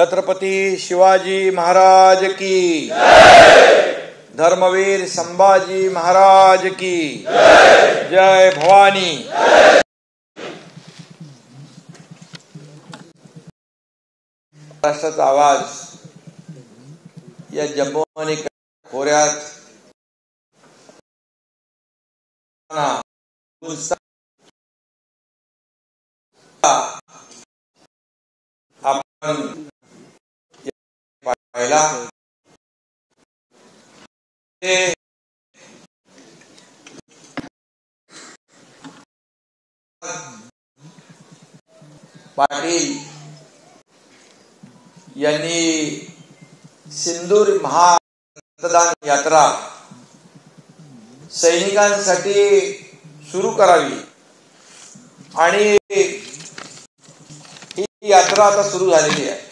छत्रपती शिवाजी महाराज की धर्मवीर संभाजी महाराज की जय भवानी। राष्ट्राचा आवाज या जम्मू आणि खोऱ्यात आपण पाहिला पाटील यांनी सिंदूर महामतदान यात्रा सैनिकांसाठी सुरू करावी आणि ही यात्रा आता सुरू झालेली आहे।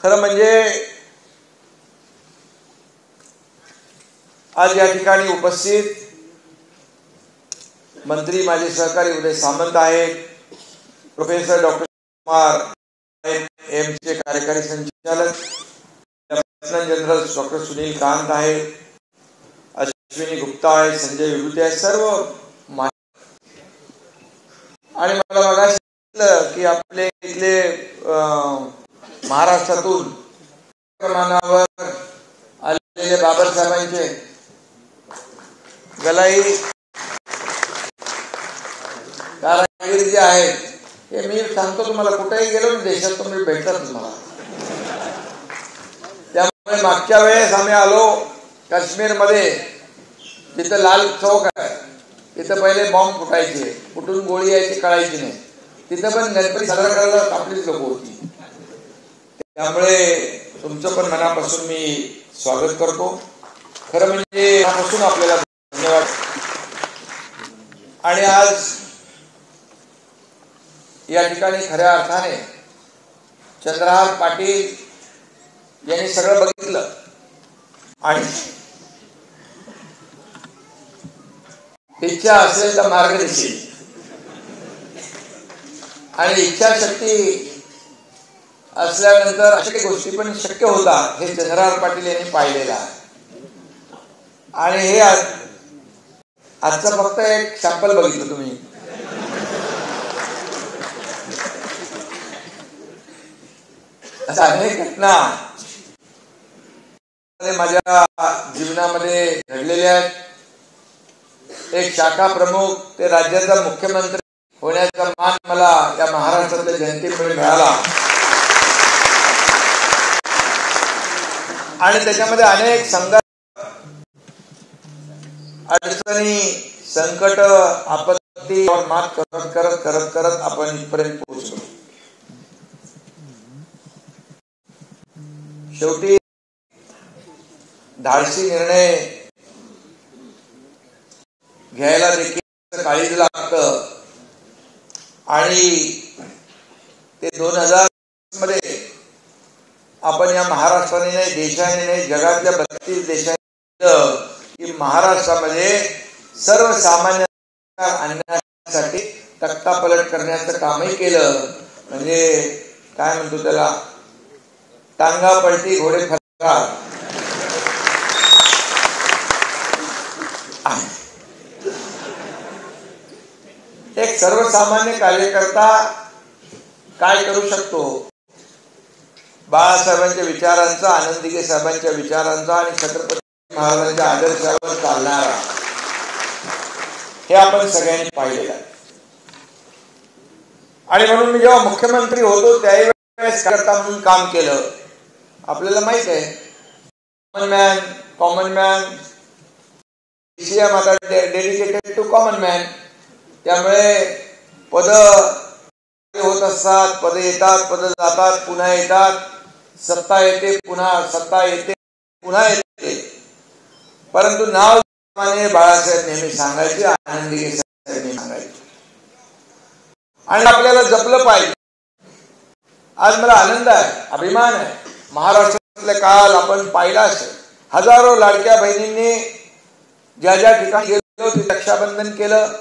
खरं म्हणजे आज या ठिकाणी उपस्थित मंत्री माजी सहकारी उदय सामंत आहेत, प्रोफेसर डॉक्टर कुमार एमचे कार्यकारी संचालक lieutenant general doctor Sunil Kant आहेत, अश्विनी गुप्ता आहे, संजय विभूती आहे, सर्व आणि मला बघायचं की आपले इथले महाराष्ट्रातून प्रमाणावर आलेले बाबासाहेबांचे गलाई कारागीर जे आहेत हे मी सांगतो तुम्हाला, कुठेही गेलो ना देशात तुम्ही भेटतात तुम्हाला। त्यामुळे मागच्या वेळेस आम्ही आलो काश्मीर मध्ये, तिथं लाल चौक आहे, तिथं पहिले बॉम्ब फुटायचे, फुटून गोळी यायची कळायची नाही, तिथं पण गणपती साजरा करायला आपलीच लोक होती। त्यामुळे तुमचं पण मनापासून मी स्वागत करतो। खरं म्हणजे मनापासून आपल्याला धन्यवाद। आणि आज या ठिकाणी खऱ्या अर्थाने चंद्रहार पाटील यांनी सगळं बघितलं आणि इच्छा असेल तर मार्ग दिसेल आणि इच्छाशक्ती असल्यानंतर अशा काही गोष्टी पण शक्य होतात हे चंद्रहार पाटील यांनी पाहिलेलं आहे। आणि हे आजचा फक्त एक सॅम्पल बघितलं तुम्ही। अशा अनेक घटना माझ्या जीवनामध्ये घडलेल्या आहेत। एक शाखा प्रमुख ते राज्याचा मुख्यमंत्री होण्याचा मान मला या महाराष्ट्रातल्या जनतेमुळे मिळाला आणि त्याच्यामध्ये अनेक संघर्ष, अडचणी, संकट, आपत्तीवर मात करत करत करत करत आपण इथपर्यंत पोहोचलो। शेवटी धाडसी निर्णय घ्यायला देखील काळीज लागतं आणि ते 2000 मध्ये आपण या महाराष्ट्राने नाही, देशाने नाही, जगातल्या 32 देशांनी की महाराष्ट्रामध्ये सर्वसामान्य आणण्यासाठी तख्तापलट करण्याचं कामही केलं। म्हणजे काय म्हणतो त्याला, टांगा पलटी घोडे फरकार। एक सर्वसामान्य कार्यकर्ता काय करू शकतो, बाळासाहेबांच्या विचारांचा, आनंदीगे साहेबांच्या विचारांचा आणि छत्रपती महाराजांच्या आदर्शावर चालणारा, हे आपण सगळ्यांनी पाहिलेलं आहे। आणि म्हणून मी जेव्हा मुख्यमंत्री होतो त्यावेळेस करता म्हणून काम केलं। आपल्याला माहित आहे कॉमन मॅन सीएम आता डेडिकेटेड टू कॉमन मॅन। त्यामुळे पद होत असतात, पद येतात, पद जातात, पुन्हा येतात, सत्ता येते, पुन्हा सत्ता येते, पुन्हा येते, परंतु नाव बाळासाहेब नेहमी सांगायचे, आनंदीगे साहेब नेहमी सांगायचे आणि आपल्याला जपलं पाहिजे। आज मला आनंद आहे, अभिमान आहे, महाराष्ट्रातले काल आपण पाहिला असेल, हजारो लाडक्या बहिणींनी ज्या ज्या ठिकाणी गेलो ते रक्षाबंधन केलं।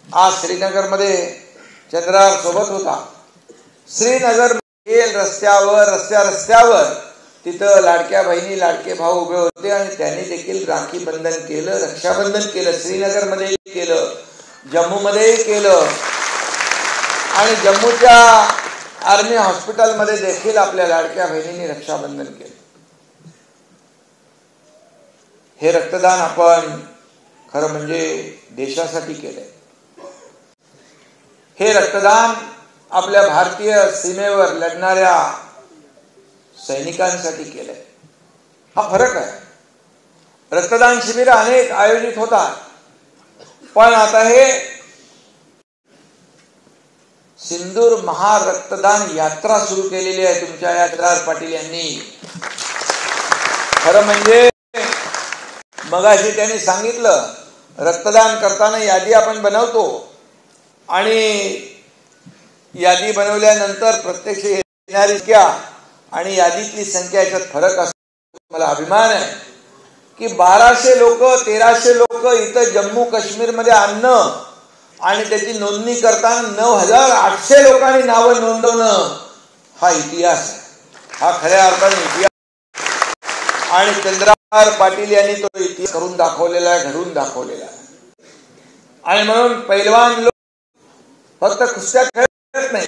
आज श्रीनगर मध्ये चंद्रहार सोबत होता। श्रीनगर रस्त्यावर तिथं लाडक्या बहिणी लाडके भाऊ उभे होते आणि त्यांनी देखील राखी बंधन केलं, रक्षाबंधन केलं. श्रीनगरमध्ये केलं, जम्मूमध्ये केलं आणि जम्मूच्या आर्मी हॉस्पिटलमध्ये देखील आपल्या लाडक्या बहिणींनी रक्षाबंधन केलं. हे रक्तदान आपण खरं म्हणजे देशासाठी केलंय. हे रक्तदान आपल्या भारतीय सीमेवर लढणाऱ्या सैनिकांसाठी केलंय. हा फरक आहे. रक्तदान शिबिर अनेक आयोजित होतात, पण आता हे सिंदूर महारक्तदान यात्रा सुरू केलेली आहे तुमच्या या चंद्रहार पाटील यांनी. खरं म्हणजे मगाशी त्यांनी सांगितलं, रक्तदान करताना यादी आपण बनवतो आणि यादी बनवल्यानंतर प्रत्यक्ष येणारी संख्या आणि यादीतली संख्या याच्यात फरक असतो. मला अभिमान आहे की 1200 लोक 1300 लोक इथं जम्मू काश्मीरमध्ये आणणं आणि त्याची नोंदणी करताना 9800 लोकांनी नावं नोंदवणं हा इतिहास आहे. हा खऱ्या अर्थाने इतिहास आणि चंद्रहार पाटील यांनी तो इतिहास करून दाखवलेला आहे, घडवून दाखवलेला आहे. आणि म्हणून पैलवान लोक फक्त कुस्त्या खेळत नाही,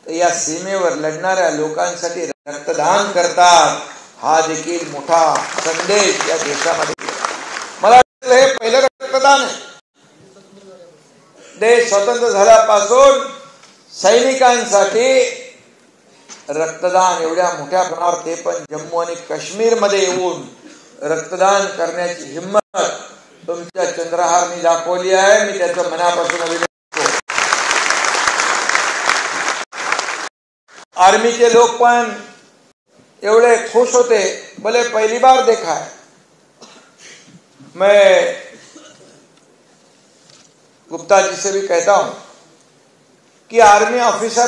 तर या सीमेवर लढणाऱ्या लोकांसाठी रक्तदान करतात. हा देखील मोठा संदेश या देशामध्ये. मला वाटतं हे पहिलं रक्तदान आहे. देश स्वतंत्र झाल्यापासून सैनिकांसाठी रक्तदान एवढ्या मोठ्या प्रमाणावर, ते पण जम्मू आणि काश्मीर मध्ये येऊन रक्तदान करण्याची हिंमत तुमच्या चंद्रहारने दाखवली आहे. मी त्याचं मनापासून अभिनंदन करतो. आर्मीचे लोक पण एवढे खुश होते, बोले पहली बार देखा है. मैं गुप्ता जी से भी कहता हूं कि आर्मी ऑफिसर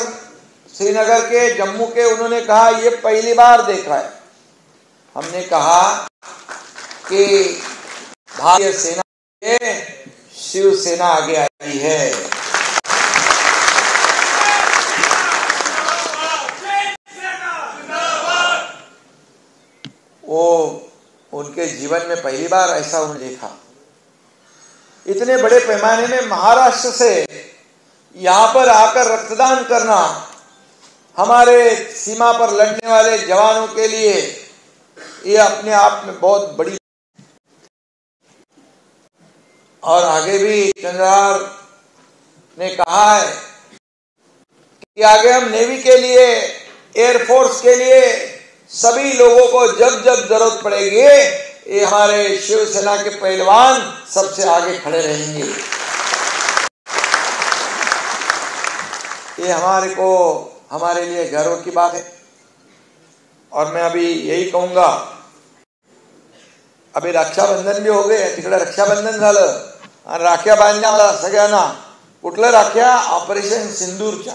श्रीनगर के, जम्मू के, उन्होंने कहा ये पहली बार देखा है. हमने कहा कि भारतीय सेना के शिवसेना आगे आई है. वो उनके जीवन में पहली बार ऐसा उन्होंने देखा. इतने बड़े पैमाने में महाराष्ट्र से यहां पर आकर रक्तदान करना हमारे सीमा पर लड़ने वाले जवानों के लिए ये अपने आप में बहुत बड़ी. और आगे भी चंद्रहार ने कहा है कि आगे हम नेवी के लिए, एयरफोर्स के लिए, सभी लोगों को जब जब जरूरत पड़ेगी ये हमारे शिवसेना के पहलवान सबसे आगे खड़े रहेंगे. ये हमारे लिए गर्व की बात है. और मैं अभी यही कहूंगा, अभी रक्षाबंधन भी हो गए, तिकडे रक्षाबंधन झालं आणि राख्या बांधल्या सगळ्यांना. कुठल्या राख्या? ऑपरेशन सिंदूरच्या.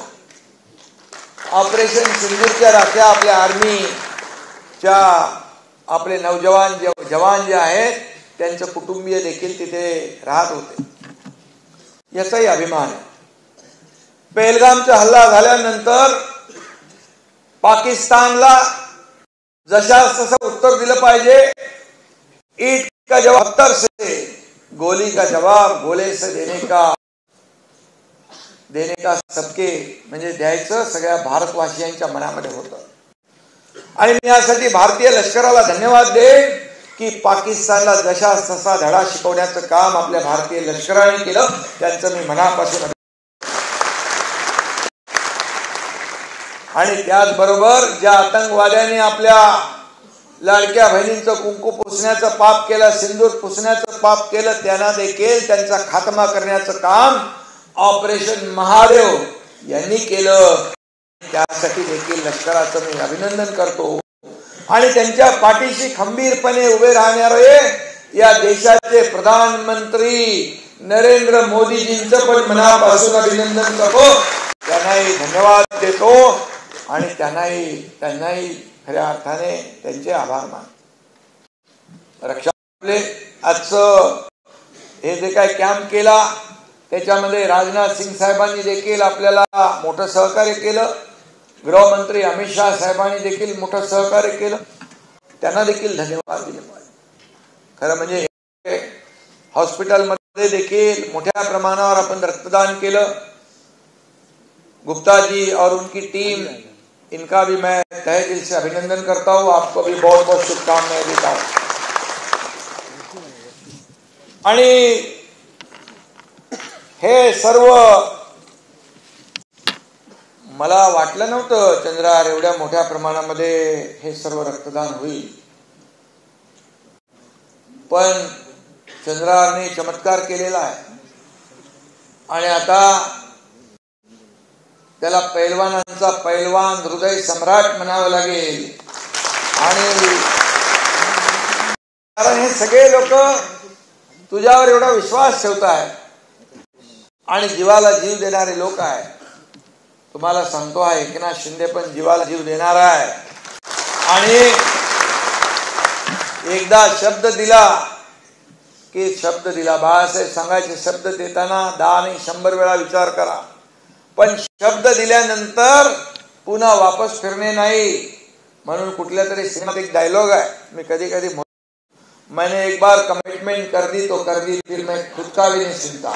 ऑपरेशन सिंदूरच्या राख्या आपल्या आर्मीच्या आपले नौजवान जवान जे आहेत त्यांचे कुटुंबीय देखील तिथे राहत होते. याचाही अभिमान आहे. पहलगामचा हल्ला झाल्यानंतर पाकिस्तानला जशास तसं उत्तर दिलं पाहिजे. ईट का जवाब पत्थर से, गोली का जवाब गोले से देने का सबके म्हणजे द्यायचं सगळ्या भारतवासियांच्या मनामध्ये होतं. आणि मी यासाठी भारतीय लष्कराला धन्यवाद देईन की पाकिस्तानला जशास तसा धडा शिकवण्याचं काम आपल्या भारतीय लष्कराने केलं. त्यांचं मी मनापासून. आणि त्याचबरोबर ज्या आतंकवाद्यांनी आपल्या लाडक्या बहिणींचं कुंकू पुसण्याचं पाप केलं, सिंदूर पुसण्याचं पाप केलं, त्यांना देखील त्यांचा खात्मा करण्याचं काम ऑपरेशन महादेव यांनी केलं. त्यासाठी देखील लष्कराचं मी अभिनंदन करतो. आणि त्यांच्या पाठीशी खंबीरपणे उभे राहणारे या देशाचे प्रधानमंत्री नरेंद्र मोदीजींचं पण मनापासून अभिनंदन करतो. त्यांनाही धन्यवाद देतो आणि त्यांनाही खऱ्या अर्थाने त्यांचे आभार मानतो. रक्षा आजचं हे जे काय कॅम्प केला त्याच्यामध्ये राजनाथ सिंग साहेबांनी देखील आपल्याला मोठं सहकार्य केलं. गृहमंत्री अमित शाह साहेबांनी देखील मोठं सहकार्य केलं, त्यांना देखील धन्यवाद दिले पाहिजे. खरं म्हणजे हॉस्पिटलमध्ये देखील मोठ्या प्रमाणावर आपण रक्तदान केलं. गुप्ता जी और उनकी टीम, इनका भी मैं तहे दिल से अभिनंदन करता हूँ. आपको भी बहुत बहुत शुभकामनाएं देता हूँ. आणि हे सर्व मला वाटलं नव्हतं चंद्रार एवढ्या मोठ्या प्रमाणामध्ये हे सर्व रक्तदान होईल, पण चंद्रारने चमत्कार केलेला आहे. आणि आता त्याला पैलवानांचा पैलवान, हृदय सम्राट म्हणावं लागेल. आणि कारण हे सगळे लोक तुझ्यावर एवढा विश्वास ठेवतात आणि जीवाला जीव देणारे लोक आहेत. तुम्हाला सांगतो आहे, एकनाथ शिंदे पण जीवाला जीव देणार आहे. आणि एकदा शब्द दिला की शब्द दिला. बाळासाहेब सांगायचे, शब्द देताना 10 नाही 100 वेळा विचार करा, पण शब्द दिल्यानंतर पुन्हा वापस फिरणे नाही. म्हणून कुठल्या तरी सिनेमात एक डायलॉग आहे, मी कधी कधी मैंने एक बार कमिटमेंट कर दी तो कर दी, फिर मैं खुद का भी नहीं सुनता.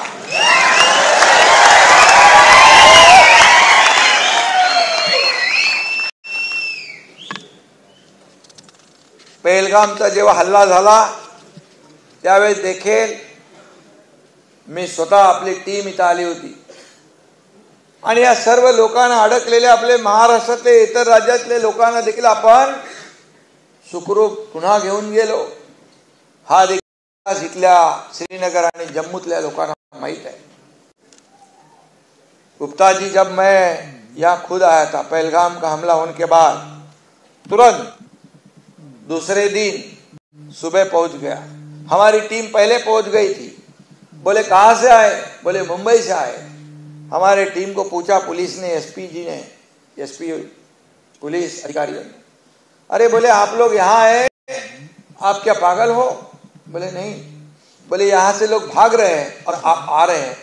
पहलगामचा जेव्हा हल्ला झाला त्यावेळेस देखील मी स्वतः आपली टीम इथं आली होती. आणि या सर्व लोकांना, अडकलेले आपले महाराष्ट्रातले इतर राज्यातले लोकांना देखील आपण सुखरूप पुन्हा घेऊन गेलो. हा देखील इथल्या श्रीनगर आणि जम्मूतल्या लोकांना माहित है. गुप्ता जी, जब मैं यहाँ खुद आया था पहलगाम का हमला होने के बाद, तुरंत दूसरे दिन सुबह पहुंच गया. हमारी टीम पहले पहुंच गई थी. बोले कहाँ से आए? बोले मुंबई से आए. हमारे टीम को पूछा पुलिस ने, एसपी पुलिस अधिकारियों ने, अरे बोले आप लोग यहाँ आए, आप क्या पागल हो? बोले नहीं. बोले यहाँ से लोग भाग रहे हैं और आप आ रहे हैं.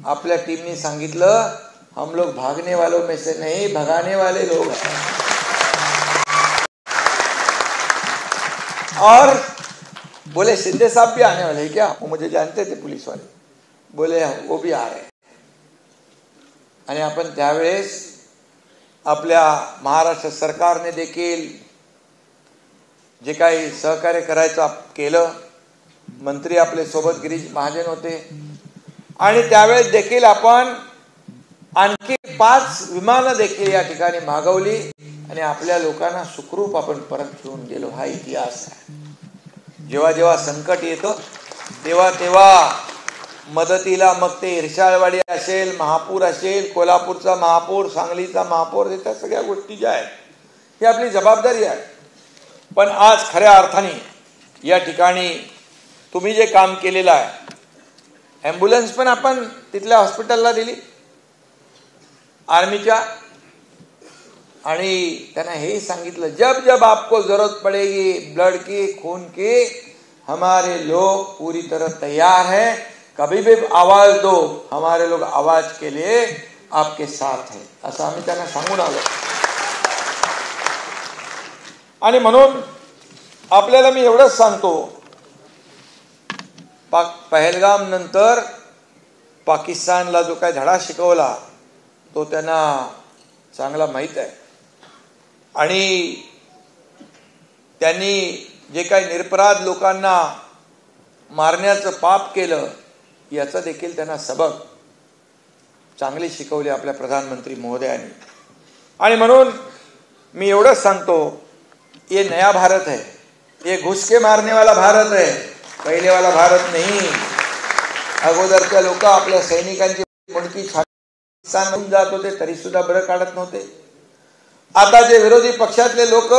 आपल्या टीमने सांगितलं, हम लोग भागने वालों में से नहीं, भगाने वाले लोग हैं. और बोले शिंदे साहब भी आने वाले हैं क्या? वो मुझे जानते थे पुलिस वाले. बोले वो भी आ रहे हैं. आणि आपण त्यावेळेस आपल्या महाराष्ट्र सरकारने देखील जे काही सहकार्य करायचं केलं. मंत्री आपले सोबत गिरीश महाजन होते. आणि त्यावेळेस देखील आपण आणखी 5 विमानं देखील या ठिकाणी मागवली आणि आपल्या लोकांना सुखरूप आपण परत घेऊन गेलो. हा इतिहास आहे. जेव्हा जेव्हा संकट येतं तेव्हा तेव्हा मदतीला, मग ते इर्शाळवाडी असेल, महापूर असेल, कोल्हापूरचा महापूर, सांगलीचा महापूर, त्या सगळ्या गोष्टी ज्या आहेत ही आपली जबाबदारी आहे. पण आज खऱ्या अर्थाने या ठिकाणी तुम्ही जे काम केलेलं आहे, ॲम्ब्युलन्स पण आपण तिथल्या हॉस्पिटलला दिली आर्मीच्या. आणि त्यांना हे सांगितलं, जब जब आपको जरूरत पड़ेगी ब्लड की, खून की, हमारे लोग पूरी तरह तैयार हैं. कभी भी आवाज दो, हमारे लोग आवाज के लिए आपके साथ है. असं आम्ही त्यांना सांगून आलो. आणि म्हणून आपल्याला मी एवढंच सांगतो, पहलगाम नंतर पाकिस्तानला जो काही धडा शिकवला तो त्यांना चांगला माहित आहे. आणि त्यांनी जे काही निरपराध लोकांना मारण्याचं पाप केलं याचा देखील त्यांना सबक चांगली शिकवली आपल्या प्रधानमंत्री महोदयांनी. आणि म्हणून मी एवढंच सांगतो, ये नया भारत है, ये घुस के मारने वाला भारत है, पहिले वाला भारत नहीं. अगोदरच्या लोक आपल्या सैनिकांची मुंडकी छातीत जात होते तरी सुद्धा बरं काढत नव्हते. आता जे विरोधी पक्षातले लोक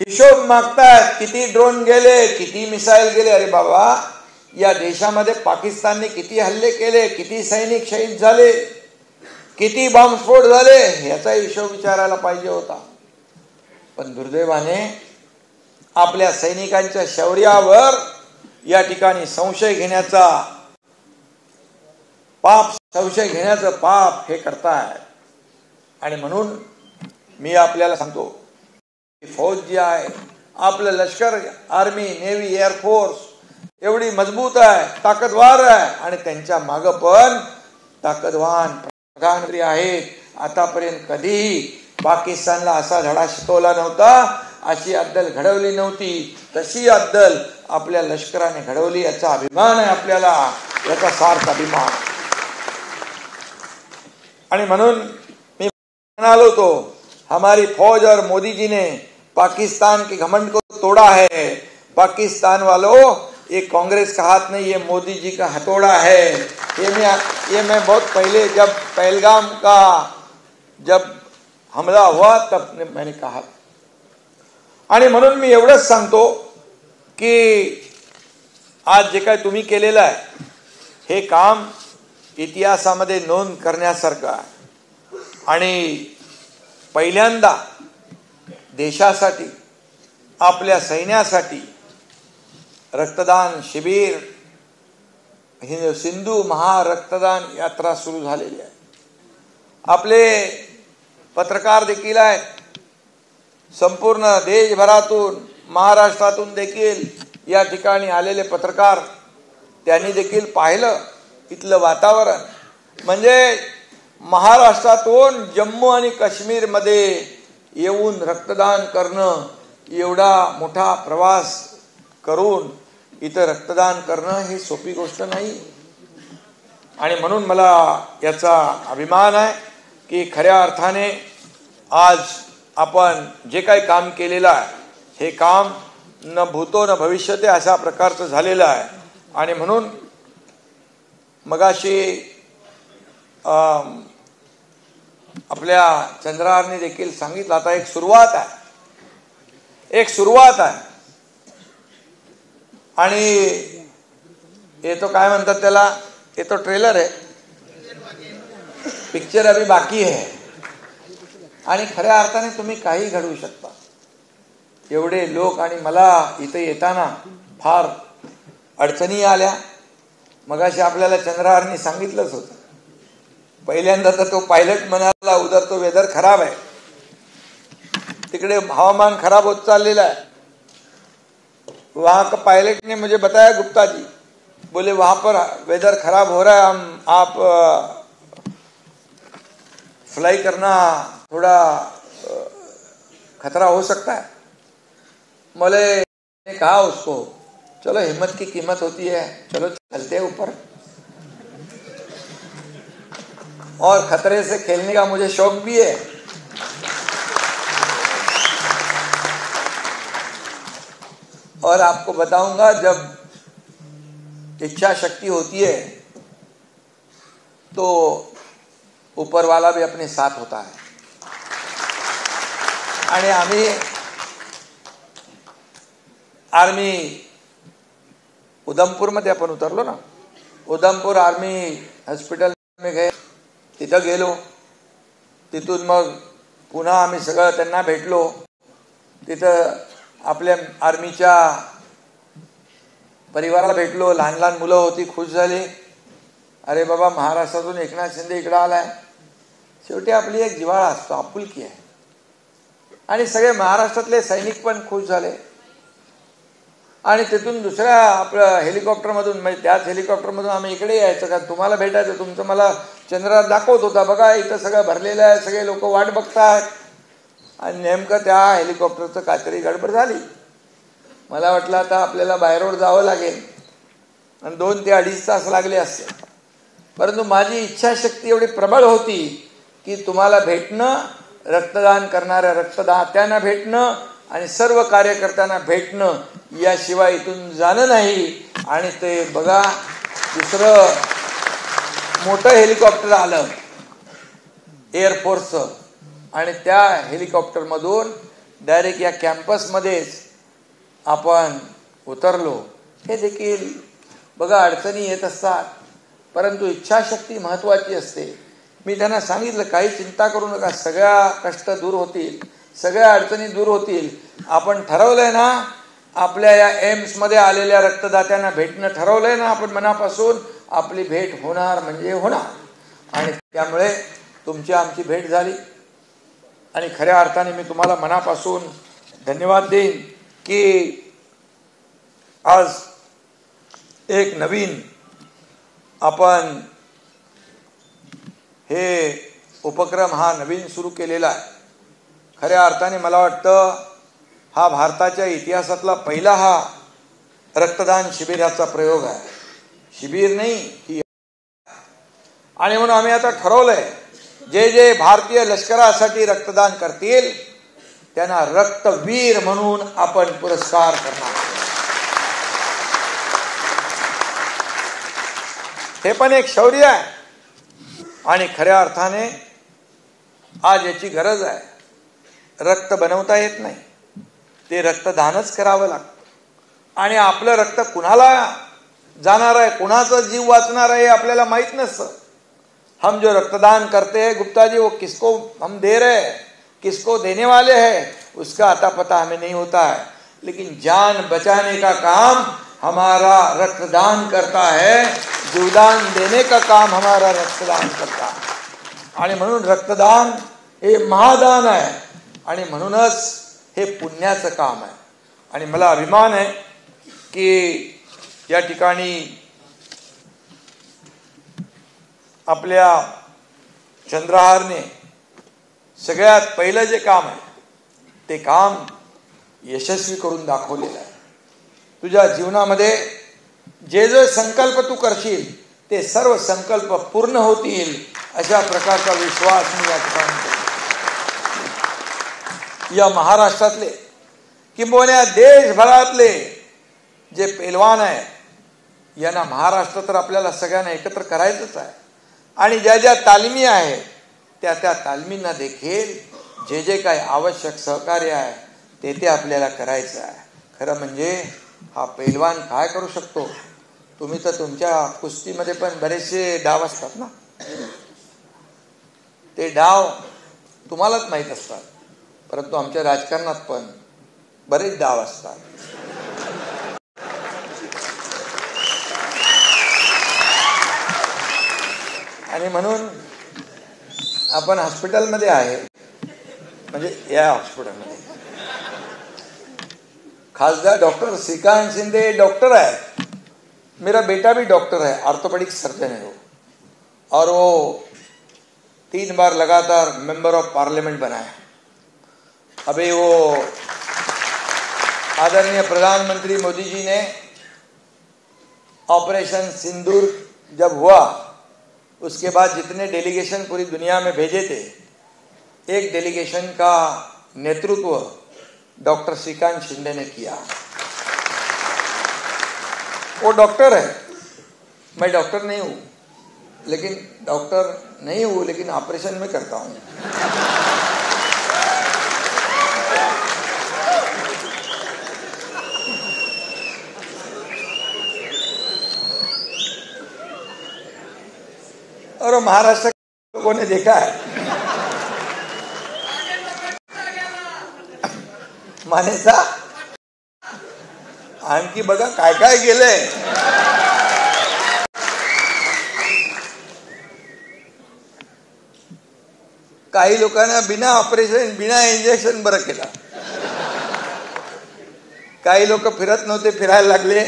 हिशोब मागतात, किती ड्रोन गेले, किती मिसाईल गेले. अरे बाबा, या देशामध्ये पाकिस्तानने किती हल्ले केले, किती सैनिक शहीद झाले, किती बॉम्बस्फोट झाले, याचा हिशोब विचारायला पाहिजे होता. पण दुर्दैवाने आपल्या सैनिकांच्या शौर्यावर या ठिकाणी संशय घेण्याचं पाप हे करतायत. आणि म्हणून मी आपल्याला सांगतो की फौज जी आहे, आपलं लष्कर, आर्मी, नेव्ही, एअरफोर्स एवढी मजबूत आहे, ताकदवार आहे आणि त्यांच्या मागं पण ताकदवान प्रधानमंत्री आहेत. आतापर्यंत कधीही पाकिस्तानला असा धडा शिकवला नव्हता, अशी अद्दल घडवली नव्हती, तशी अद्दल आपल्या लष्कराने घडवली. याचा अभिमान आहे आपल्याला, याचा सार्थ अभिमान. आणि म्हणून मी म्हणालो तो, हमारी फौज और मोदी जी ने पाकिस्तान के घमंड को तोड़ा है. पाकिस्तान वालों, ये कांग्रेस का हाथ नहीं, ये मोदी जी का हथौड़ा है. ये मैं बहुत पहले जब पहलगाम का जब हमला हुआ तब मैंने कहा. आणि म्हणून मी एवढंच सांगतो की आज जे काय तुम्ही केलेलं आहे, हे काम इतिहासामध्ये नोंद करण्यासारखं आहे. आणि पहिल्यांदा देशासाठी, आपल्या सैन्यासाठी रक्तदान शिबिर, सिंधू महारक्तदान यात्रा सुरू झालेली आहे. आपले पत्रकार देखील आहेत, संपूर्ण देशभरातून, महाराष्ट्रातून देखील या ठिकाणी आलेले पत्रकार, त्यांनी देखील पाहिलं इथलं वातावरण. म्हणजे महाराष्ट्रातून जम्मू आणि काश्मीरमध्ये येऊन रक्तदान करणं, एवढा मोठा प्रवास करून इथं रक्तदान करणं ही सोपी गोष्ट नाही. आणि म्हणून मला याचा अभिमान आहे की खऱ्या अर्थाने आज आपण जे काही काम केलेलं आहे, हे काम न भूतो न भविष्यते अशा प्रकारचं झालेलं आहे. आणि म्हणून मगाशी आपल्या चंद्रारने देखील सांगितलं, आता एक सुरुवात आहे. आणि ये तो काय म्हणतात त्याला, ये तो ट्रेलर है, पिक्चर अभी बाकी है. आणि खऱ्या अर्थाने तुम्ही काही घडवू शकता. एवढे लोक, आणि मला इथे येताना फार अडचणी आल्या. मगाशी आपल्याला चंद्रहारने सांगितलंच होतं, पहिल्यांदा तर तो पायलट म्हणाला उधर तो वेदर खराब है, तिकडे हवामान खराब होत चाललेलं आहे. वहां का पायलट ने मुझे बताया, गुप्ता जी बोले वहां पर वेदर खराब हो रहा है, आप फ्लाई करना थोड़ा खतरा हो सकता है. मैंने कहा उसको, चलो हिम्मत की कीमत होती है, चलो चलते हैं ऊपर. और खतरे से खेलने का मुझे शौक भी है. और आपको बताऊंगा, जब इच्छा शक्ति होती है तो ऊपर वाला भी अपने साथ होता है. आणि आम्ही आर्मी उधमपुर मध्ये आपण उतरलो ना, उधमपुर आर्मी हॉस्पिटल में गए, तिथं गेलो. तिथून मग पुन्हा आम्ही सगळं त्यांना भेटलो. तिथं आपल्या आर्मीच्या परिवाराला भेटलो. लहान लहान मुलं होती, खुश झाली. अरे बाबा, महाराष्ट्रातून एकनाथ शिंदे इकडे आलाय. शेवटी आपली एक जिव्हाळा असतो, आपुलकी आहे. आणि सगळे महाराष्ट्रातले सैनिक पण खुश झाले. आणि तिथून दुसऱ्या आपल्या हेलिकॉप्टरमधून, म्हणजे त्याच हेलिकॉप्टरमधून आम्ही इकडे यायचं का तुम्हाला भेटायचं. तुमचं मला चंद्रावर दाखवत होता, बघा इथं सगळं भरलेलं आहे, सगळे लोक वाट बघतात. आणि नेमकं त्या हेलिकॉप्टरचं काहीतरी गडबड झाली. मला वाटलं आता आपल्याला बाहेर जावं लागेल आणि 2 ते 2.5 तास लागले असते. परंतु माझी इच्छाशक्ती एवढी प्रबळ होती की तुम्हाला भेटणं, रक्तदान करणाऱ्या रक्तदात्यांना भेटणं आणि सर्व कार्यकर्त्यांना भेटणं, याशिवाय इथून जाणं नाही. आणि ते बघा, दुसरं मोठं हेलिकॉप्टर आलं एअरफोर्सचं, आणि त्या हेलिकॉप्टरमधून डायरेक्ट या कॅम्पसमध्येच आपण उतरलो. हे देखील बघा, अडचणी येत असतात, परंतु इच्छाशक्ती महत्त्वाची असते. मी त्यांना सांगितलं, काही चिंता करू नका, सगळ्या कष्ट दूर होतील, सगळ्या अडचणी दूर होतील. आपण ठरवलंय ना, आपल्या या एम्समध्ये आलेल्या रक्तदात्यांना भेटणं ठरवलंय ना आपण मनापासून, आपली भेट होणार म्हणजे होणार. आणि त्यामुळे तुमची आमची भेट झाली. आणि खऱ्या अर्थाने मी तुम्हाला मनापासून धन्यवाद देईन की आज एक नवीन आपण हे उपक्रम हा नवीन सुरू केलेला आहे. खऱ्या अर्थाने मला वाटतं हा भारताच्या इतिहासातला पहिला हा रक्तदान शिबिराचा प्रयोग आहे. शिबिर नाही ही. आणि म्हणून आम्ही आता ठरवलंय जे जे भारतीय लष्करासाठी रक्तदान करतील त्यांना रक्तवीर म्हणून आपण पुरस्कार करणार. हे पण एक शौर्य आहे आणि खऱ्या अर्थाने आज याची गरज आहे. रक्त बनवता येत नाही, ते रक्तदानच करावं लागतं. आणि आपलं रक्त कुणाला जाणार आहे, कुणाचा जीव वाचणार आहे हे आपल्याला माहित नसतं. हम जो रक्तदान करते हैं गुप्ता जी, वो किसको हम दे रहे हैं, किसको देने वाले हैं, उसका अता पता हमें नहीं होता है. लेकिन जान बचाने का काम हमारा रक्तदान करता है, जीवदान देने का काम हमारा रक्तदान करता है. आणि म्हणून रक्तदान हे महादान आहे आणि म्हणूनच हे पुण्याचं काम आहे. आणि मला अभिमान आहे की या ठिकाणी आपल्या चंद्रहारने सगळ्यात पहिलं जे काम आहे ते काम यशस्वी करून दाखवलेलं आहे. तुझ्या जीवनामध्ये जे जे संकल्प तू करशील ते सर्व संकल्प पूर्ण होतील अशा प्रकारचा विश्वास मी या ठिकाणी करतो. या महाराष्ट्रातले किंबहुना देशभरातले जे पैलवान आहे यांना महाराष्ट्र तर आपल्याला सगळ्यांना एकत्र करायचंच आहे. आणि ज्या ज्या तालमी आहे त्या त्या तालमींना देखील जे जे काही आवश्यक सहकार्य आहे ते ते आपल्याला करायचं आहे. खरं म्हणजे हा पैलवान काय करू शकतो. तुम्ही तर तुमच्या कुस्तीमध्ये पण बरेचसे डाव असतात ना, ते डाव तुम्हालाच माहीत असतात. परंतु आमच्या राजकारणात पण बरेच डाव असतात. आणि म्हणून आपण हॉस्पिटलमध्ये आहे, म्हणजे या हॉस्पिटलमध्ये खासदार डॉक्टर श्रीकांत शिंदे डॉक्टर है. मेरा बेटा भी डॉक्टर है, ऑर्थोपेडिक सर्जन है वो, और वो 3 बार लगातार मेंबर ऑफ पार्लियामेंट बना है. अभी वो आदरणीय प्रधानमंत्री मोदी जी ने ऑपरेशन सिंदूर जब हुआ उसके बाद जितने डेलीगेशन पूरी दुनिया में भेजे थे, एक डेलीगेशन का नेतृत्व डॉक्टर श्रीकांत शिंदे ने किया. वो डॉक्टर है, मैं डॉक्टर नहीं हूँ, लेकिन ऑपरेशन में करता हूँ. और महाराष्ट्र के लोगों ने देखा है मानेचा आणखी बघा काय काय गेलंय. काही लोकांना बिना ऑपरेशन बिना इंजेक्शन बरं केला. काही लोक फिरत नव्हते, फिरायला लागले.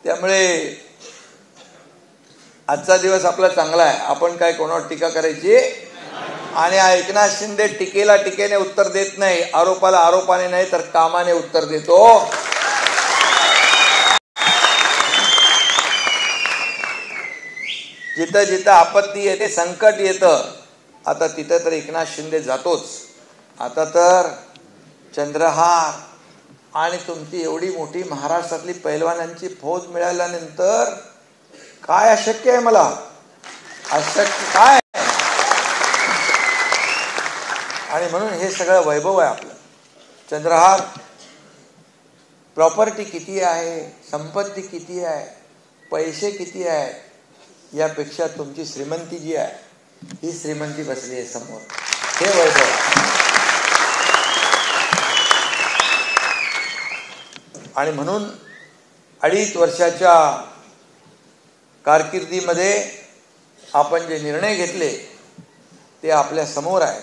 त्यामुळे आजचा दिवस आपला चांगला आहे. आपण काय कोणावर टीका करायची. आणि एकनाथ शिंदे टीकेला टीकेने उत्तर देत नाही, आरोपाला आरोपाने नाही तर कामाने उत्तर देतो. जिथं जिथं आपत्ती येते, संकट येतं, आता तिथं तर एकनाथ शिंदे जातोच. आता तर चंद्रहार आणि तुमची एवढी मोठी महाराष्ट्रातली पैलवानांची फौज मिळाल्यानंतर काय अशक्य आहे. मला अशक्य काय. आणि म्हणून हे सगळं वैभव आहे आपलं. चंद्रहार प्रॉपर्टी किती आहे, संपत्ती किती आहे, पैसे किती आहे, यापेक्षा तुमची श्रीमंती जी आहे ही श्रीमंती बसली आहे समोर. हे वैभव. आणि म्हणून 2.5 वर्षाच्या कारकिर्दीमध्ये आपण जे निर्णय घेतले ते आपल्या समोर आहे.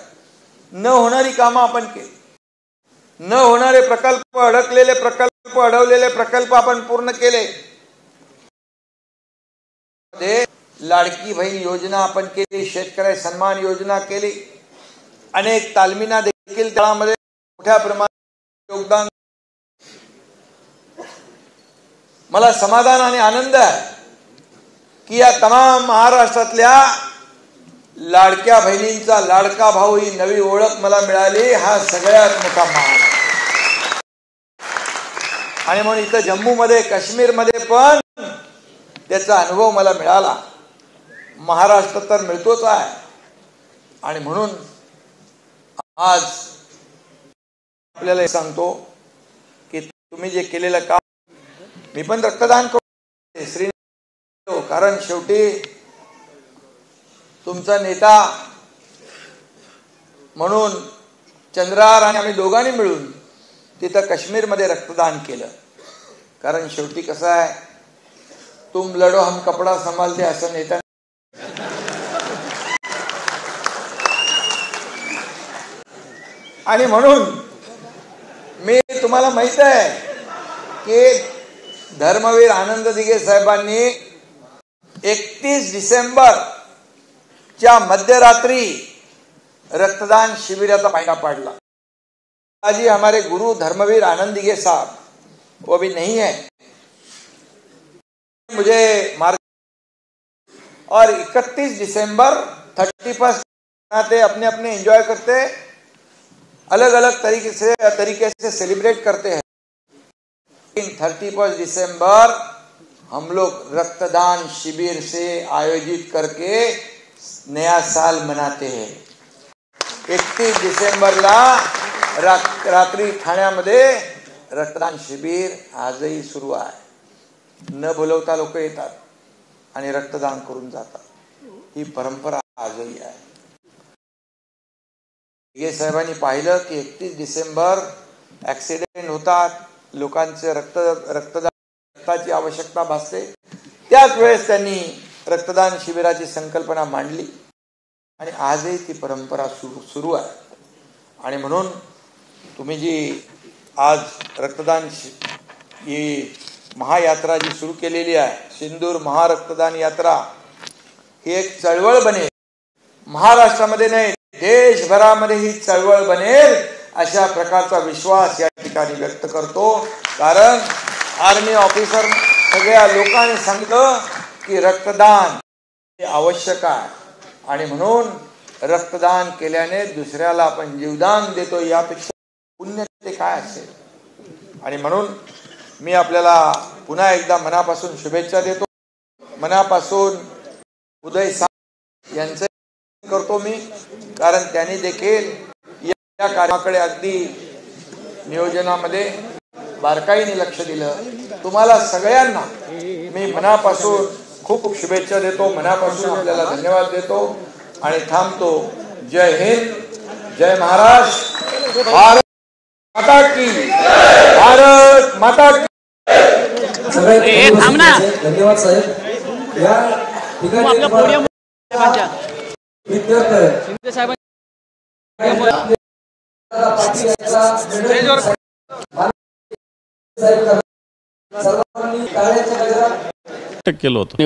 न होणारी कामं आपण केली, न होणारे प्रकल्प, अडकलेले प्रकल्प, अडवलेले प्रकल्प आपण पूर्ण केले. लाडकी बहीण योजना आपण केली, शेतकरी सन्मान योजना केली, अनेक तालमींना देखील त्यामध्ये मोठ्या प्रमाणात योगदान. मला समाधान आणि आनंद आहे की या तमाम महाराष्ट्रातल्या लाडक्या बहिणींचा लाडका भाऊ ही नवी ओळख मला मिळाली. हा सगळ्यात मोठा मान. आणि म्हणून इथं जम्मूमध्ये, काश्मीरमध्ये पण त्याचा अनुभव मला मिळाला. महाराष्ट्र तर मिळतोच आहे. आणि म्हणून आज आपल्याला सांगतो की तुम्ही जे केलेलं काम, मी पण रक्तदान करतो श्री, कारण शेवटी तुमचा नेता म्हणून चंद्रार आणि आम्ही दोघांनी मिळून तिथं काश्मीरमध्ये रक्तदान केलं. कारण शेवटी कसं आहे, तुम लढो हम कपडा संभालते असं नेता. आणि म्हणून मी तुम्हाला माहित आहे की धर्मवीर आनंद दिघे साहेबांनी 31 डिसेंबर च्या मध्यरात्री रक्तदान शिबिराचा पायंडा पाडला. आज हमारे गुरु धर्मवीर आनंद दिघे साहब वो भी नहीं है, मुझे मार्ग, और 31 डिसेंबर 31 अपने अपने एंजॉय करते, अलग अलग तरीके से सेलिब्रेट करते हैं. 31 दिसंबर हम लोग रक्तदान शिविर से आयोजित करके नया साल मनाते हैं. 31 डिसेंबरला रात्री ठाण्यामध्ये रक्तदान शिबिर आजही सुरू आहे. न बोलवता लोक येतात आणि रक्तदान करून जातात. ही परंपरा आजही आहे. दिघे साहेबांनी पाहिलं की 31 डिसेंबर ऍक्सिडेंट होतात, लोकांचे रक्ताची आवश्यकता भासते. त्याच वेळेस त्यांनी रक्तदान शिबिराची संकल्पना मांडली आणि आजही ती परंपरा सुरू आहे. आणि म्हणून तुम्ही जी आज रक्तदान ही महायात्रा जी सुरू केलेली आहे, सिंदूर महारक्तदान यात्रा, ही एक चळवळ बनेल. महाराष्ट्रामध्ये नाही, देशभरामध्ये ही चळवळ बनेल अशा प्रकारचा विश्वास या ठिकाणी व्यक्त करतो. कारण आर्मी ऑफिसर सगळ्या लोकांनी सांगितलं की रक्तदान हे आवश्यक आहे. आणि म्हणून रक्तदान केल्याने दुसऱ्याला आपण जीवदान देतो, यापेक्षा पुण्य ते काय असेल. आणि म्हणून मी आपल्याला पुन्हा एकदा मनापासून शुभेच्छा देतो. मनापासून उदय सामंत यांचे करतो मी, कारण त्यांनी देखील या कार्याकडे अगदी नियोजनामध्ये बारकाईने लक्ष दिलं. तुम्हाला सगळ्यांना मी मनापासून खूप खूप शुभेच्छा देतो, मनापासून आपल्याला धन्यवाद देतो आणि थांबतो. जय हिंद, जय महाराष्ट्र, भारत माता की, भारत माता की. धन्यवाद साहेब. या ठिकाणी केलं होतं.